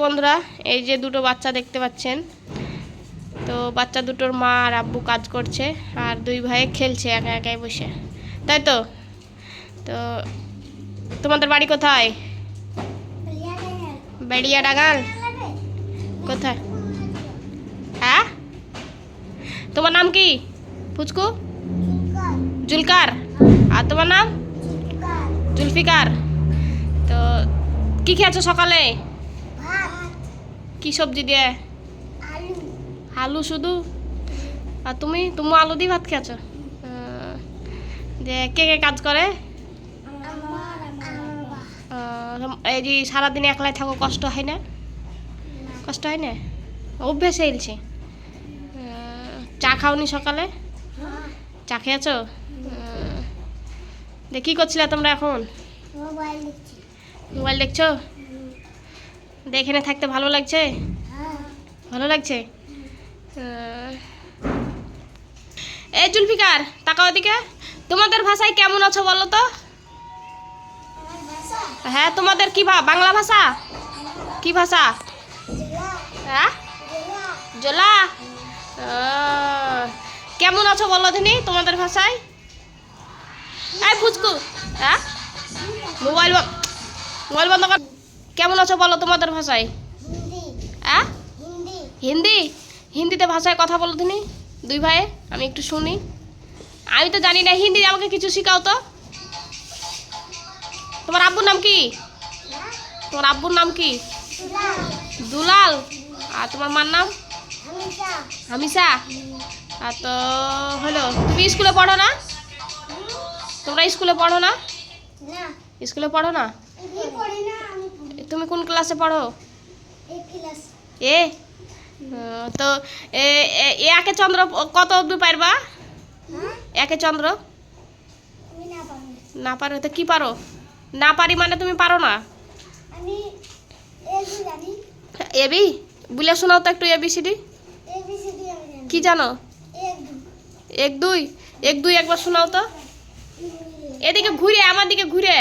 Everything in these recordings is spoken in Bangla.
বন্ধুরা, এই যে দুটো বাচ্চা দেখতে পাচ্ছেন, তো বাচ্চা দুটোর মা আর আব্বু কাজ করছে আর দুই ভাই খেলছে একা একাই বসে, তাই তো? তো তোমাদের বাড়ি কোথায়? বেড়িয়া ডাঙ্গাল। কোথায়? হ্যাঁ, তোমার নাম কি? পুচকু? জুলকার। আর তোমার নাম? জুলফিকার। তো কি খেয়েছো সকালে? কি সবজি দিয়ে? আলু শুধু? আর তুমি আলু দিয়ে ভাত খেয়েছো? যে কে কে কাজ করে? এই যে সারাদিন একলাই থাকো, কষ্ট হয় না? কষ্ট হয় না? অভ্যেস হয়েছে। চা খাওনি সকালে? চা খেয়েছো? কি করছিলে তোমরা এখন? মোবাইল দেখছো? এখানে থাকতে ভালো লাগছে? ভালো লাগছে। এই জুলফিকার, তাকাও এদিকে। তোমাদের ভাষায় কেমন আছো বলো তো? হ্যাঁ, তোমাদের কি বাংলা ভাষা কি ভাষা? হ্যাঁ, জোলা। কেমন আছো বলো দিনি তোমাদের ভাষায়? এই ফুচকু, হ্যাঁ, মোবাইল বন্ধ কর। কেমন আছো বলো তোমাদের ভাষায়? হ্যাঁ, হিন্দি। হিন্দিতে ভাষায় কথা বলো দিনি দুই ভাই, আমি একটু শুনি। আমি তো জানি না হিন্দি, আমাকে কিছু শিখাও তো। তোমার আব্বুর নাম কি? তোমার আব্বুর নাম কি? দুলাল। আর তোমার মার নাম? হামিশা। আর তো হলো, তুমি স্কুলে পড়ো না? তোমরা স্কুলে পড়ো না? স্কুলে পড়ো না? তুমি কোন ক্লাসে পড়ো? এ। তো একে চন্দ্র কত অবধি পারবা? একে চন্দ্র না পারো তো কি পারো? না পারি মানে তুমি পারো না? এবি বলে শোনাও তো একটু, এবিসিডি কি জানো? এক দুই, এক দুই একবার শোনাও তো। এদিকে ঘুরে, আমার দিকে ঘুরে।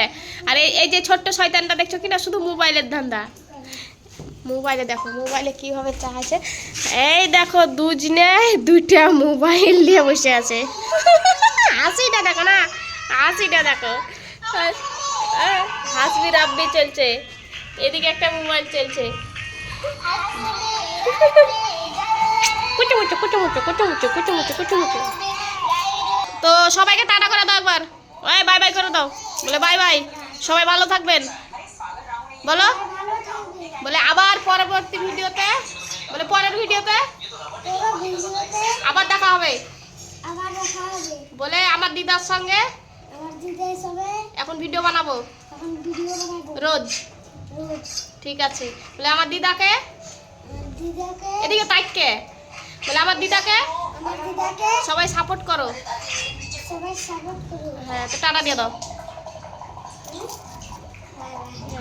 আর এই যে ছোট্ট শয়তানটা দেখছো কিনা, শুধু মোবাইলের ধান্দা। মোবাইলে দেখো, মোবাইলে কিভাবে চাইছে। এই দেখো দুজনে দুইটা মোবাইল নিয়ে বসে আছে। হাসিটা দেখো না, হাসিটা দেখো। হাসবি রাব্বি চলছে, এদিকে একটা মোবাইল চলছে। তো সবাইকে টাটা করে দাও একবার, ওই বাই বাই করে দাও, বলে বাই বাই, সবাই ভালো থাকবেন বলো। বলে আবার পরবর্তী ভিডিওতে, বলে পরের ভিডিওতে আবার দেখা হবে। বলে আমার দিদার সঙ্গে এখন ভিডিও বানাবো রোজ। ঠিক আছে, বলে আমার দিদাকে এদিকে তাইকে, বলে আমার দিদাকে সবাই সাপোর্ট করো। হ্যাঁ, তো টাটা দিয়ে দাও।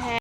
হ্যাঁ।